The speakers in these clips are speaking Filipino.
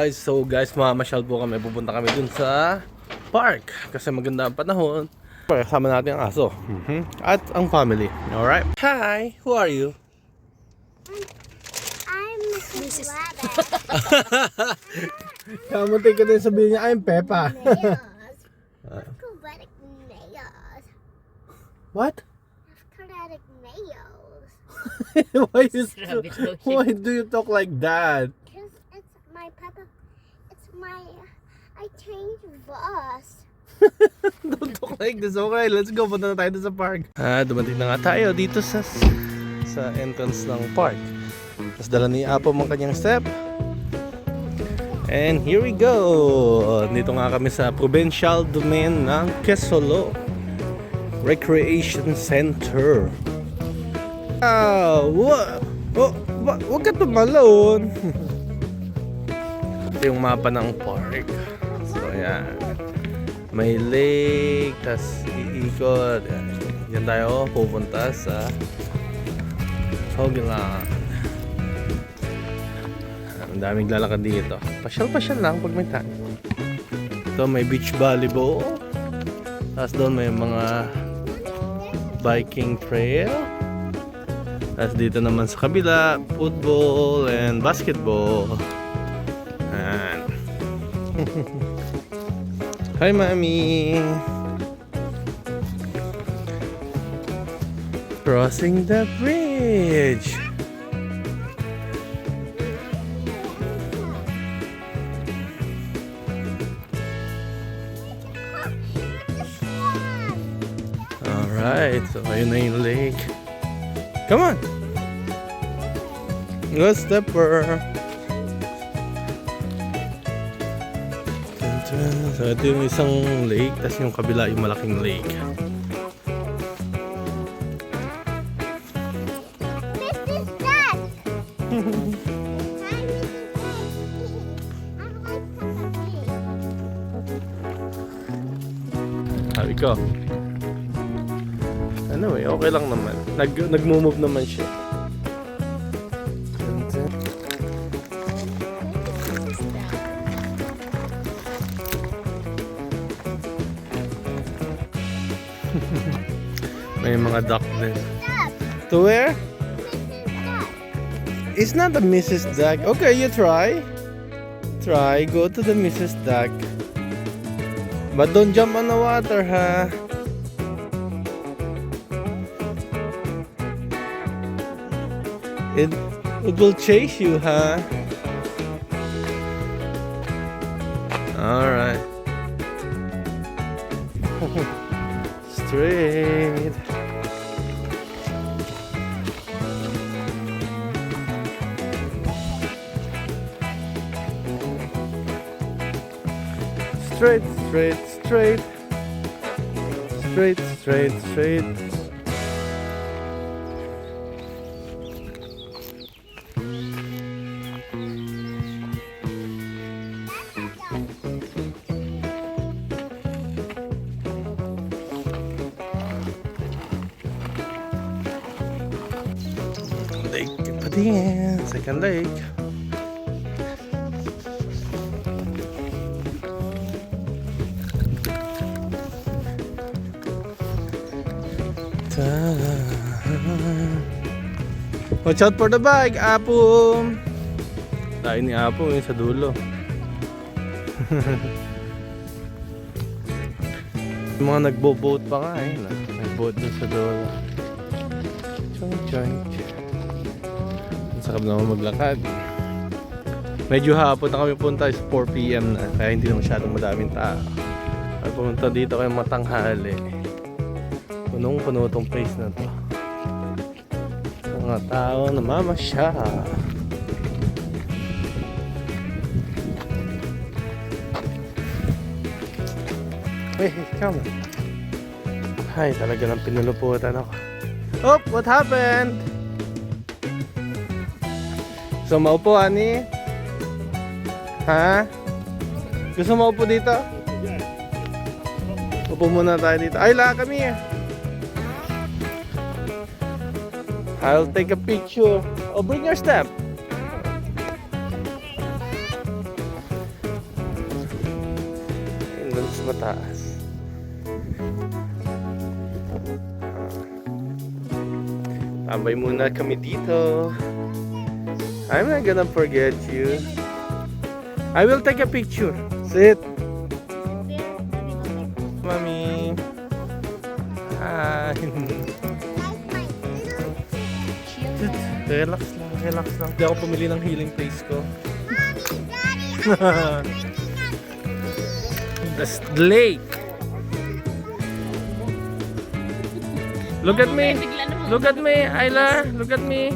Alright, so guys, mamasyal po kami. Pupunta kami dun sa park kasi maganda ang panahon. Kasama natin ang aso at ang family. Alright. Hi, who are you? I'm Mrs. Rabbit. Kamunti ka din sabihin niya, I'm Peppa. Nails. Athletic nails. What? Athletic nails. Why do you talk like that? Because it's my Peppa. It's my. I changed voice. Don't talk like this. Okay, let's go. Punta na tayo dun sa park. Dumating na nga tayo dito sa entrance ng park. Tapos dala ni Apo ang kanyang step. And here we go. Dito nga kami sa provincial domain ng Quezolo Recreation Center. Huwag ka tumalon. Ito yung mapa ng park. So yan, may lake, tas iikot. Yan tayo pupunta sa Hogeland. Ang daming lalakad dito. Pasyal-pasyal lang pag may time. Ito may beach volleyball. Tapos doon may mga biking trail. Tapos dito naman sa kabila, football and basketball. And hi, Mommy! Crossing the bridge! Alright, so ayun na yung lake. Come on! Go stepper! So ito yung isang lake, tas yung kabila yung malaking lake. Mrs. Duck. Hi, Mrs. Duck. Sabi ko. Ano okay lang naman. Nag-move naman siya. May mga duck din. To where? It's not the Mrs. Duck. Okay, you try. Try. Go to the Mrs. Duck. But don't jump on the water, ha? It will chase you, huh? Alright. Straight. Straight, straight, straight. Straight, straight, straight. Lake Padilla, second lake. Watch out for the bag, Apo. Tayo ni Apo yung sa dulo. Yung mga nagbo-boat pa nga eh. Nag-boat dun sa dulo. Choink choink. Ang sakap naman maglakad. Medyo hapon na kami punta, is 4 PM na. Kaya hindi na masyadong madaming tao. At pumunta dito kayo matanghali. Punong-puno tong place na to. Mga tao na mamasya. Hey, come on. Ay, talaga lang pinuluputan ako. Oh, what happened? Gusto maupo, Ani? Ha? Gusto maupo dito? Upo muna tayo dito. Ay, laka kami eh. I'll take a picture. Oh, bring your step. mataas. Tambay muna kami dito. I'm not gonna forget you. I will take a picture. Sit. Mommy. Hi. Relax lang, relax lang. Hindi ako pumili ng healing place ko. That's the lake. Look at me. Look at me, Ayla. Look at me.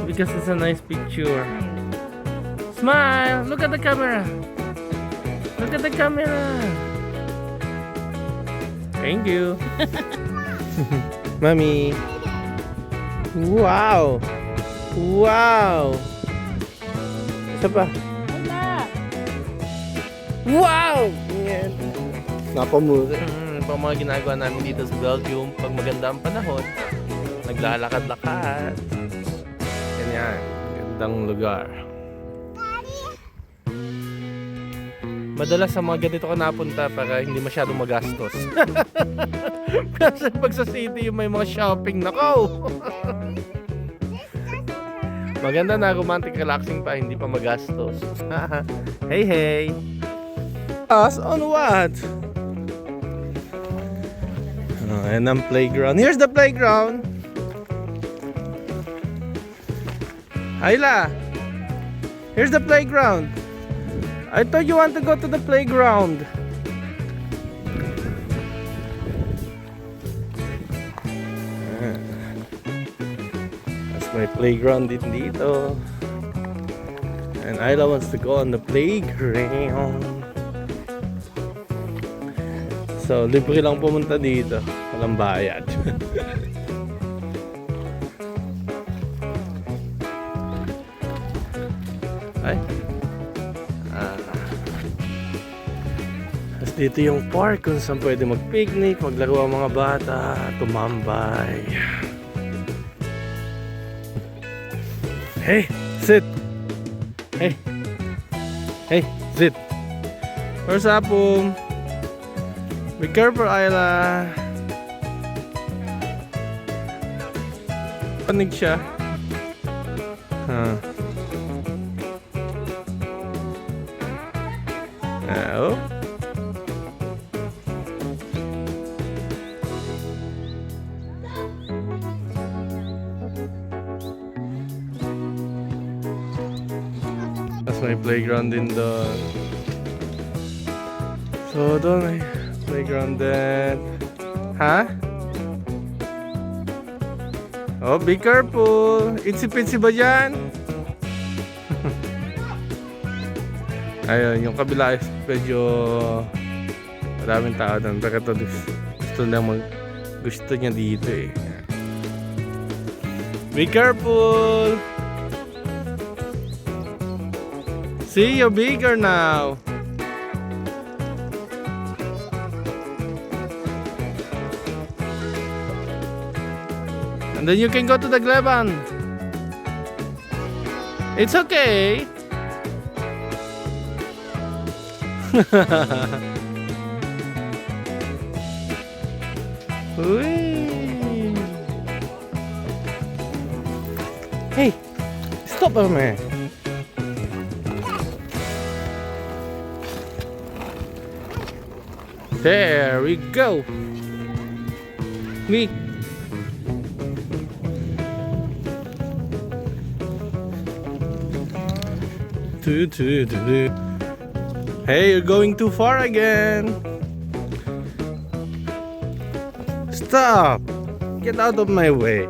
Because it's a nice picture. Smile. Look at the camera. Look at the camera. Thank you. Mommy. Wow. Wow. Isa pa. Wow! Yan. Napamura. Pang mga ginagawa namin dito sa Belgium, pag maganda ang panahon, naglalakad-lakad. Ganyan. Gandang lugar. Madalas sa mga ganito ka napunta para hindi masyadong magastos. Kasi pag sa city may mga shopping, nako! Maganda na, romantic, relaxing pa, hindi pa magastos. Hey, hey! Us on what? Oh, and ang playground. Here's the playground. Ayla, here's the playground. I thought you want to go to the playground. That's my playground din dito. And Ayla wants to go on the playground. So, libre lang pumunta dito. Walang bayad. Ay. Tapos dito yung park kung saan pwede mag-picnic, maglaro ang mga bata, tumambay. Hey, sit! Hey! Hey, sit! Where's Apple? Be careful, Ayla. Panig siya. Oh. That's my playground din doon. So doon ay playground din. Ha? Oh, be careful. Itsy-pitsy ba dyan? Ayun, yung kabila is medyo maraming tao doon. Pero ito gusto niya dito eh. Be careful. See, you're bigger now. And then you can go to the Gleban. It's okay. Whee. Hey, stop a minute. There we go. Me. Hey, you're going too far again. Stop. Get out of my way.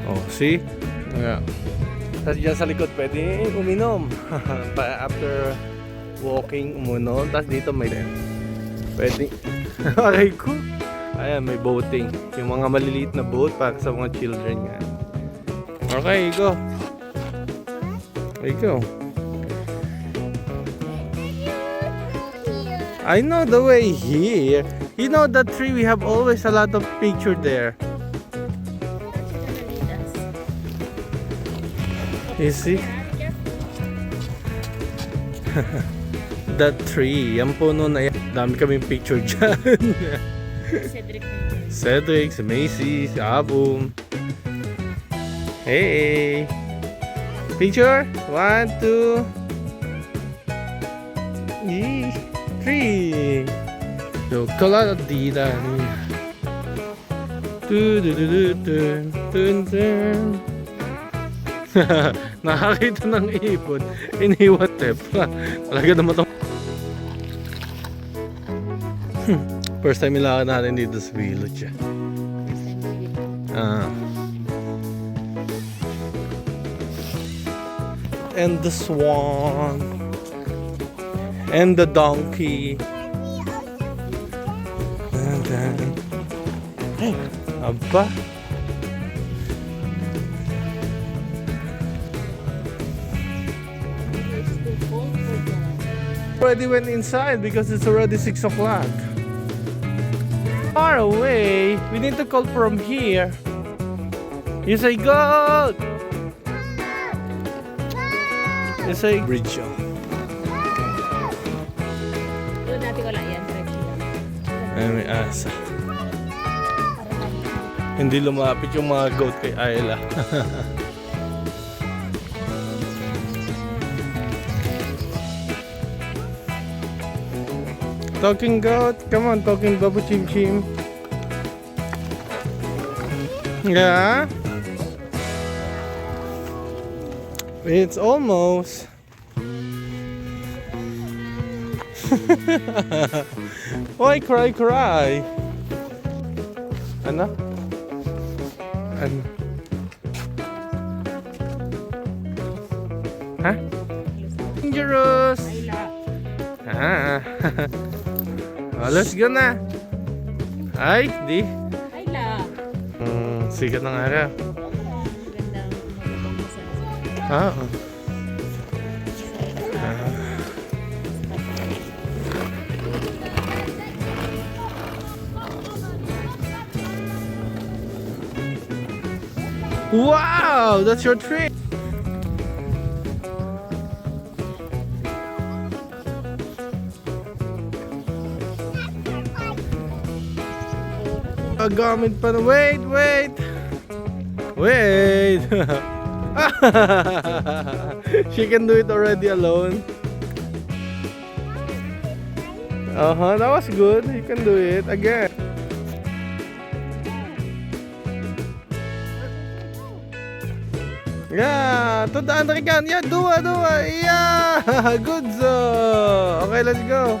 Oh, see? Yeah. Tapos dyan sa likod pwede uminom. After walking, umunom. Tapos dito may pwede. Aray ko. Ayan, may boating. Yung mga maliliit na boat para sa mga children yan. Okay, go. There you go. I know the way here. You know that tree, we have always a lot of picture there. You see? That tree, yung puno na yan. Dami kaming picture dyan. Cedric. Cedric, si Macy, si Abum. Hey! Picture? 1, 2. Yee! 3. Chocolatita. Nakakita ng ipon. Iniwat eh. Talaga naman ito. First time ilakad natin dito sa village. And the swan. And the donkey. And then... Aba. Already went inside because it's already 6 o'clock. Far away. We need to call from here. You say goat. You say bridge. Doon natin wala yan. Ay, may asa. Hindi lumapit yung mga goat kay Ayla. Talking goat, come on, talking Babu Chim Chim. Yeah. It's almost. Why cry? Ano? Ano? Ha? Dangerous! Ah. Oh, let's go na. Ay, di. Ayla. Sikat ng araw. Gandang Ah. Wow, that's your tree. Gamit pa na. Wait. She can do it already alone. That was good. You can do it again. Yeah, to the Andrican. Yeah, do it. Yeah, good job. Okay, let's go.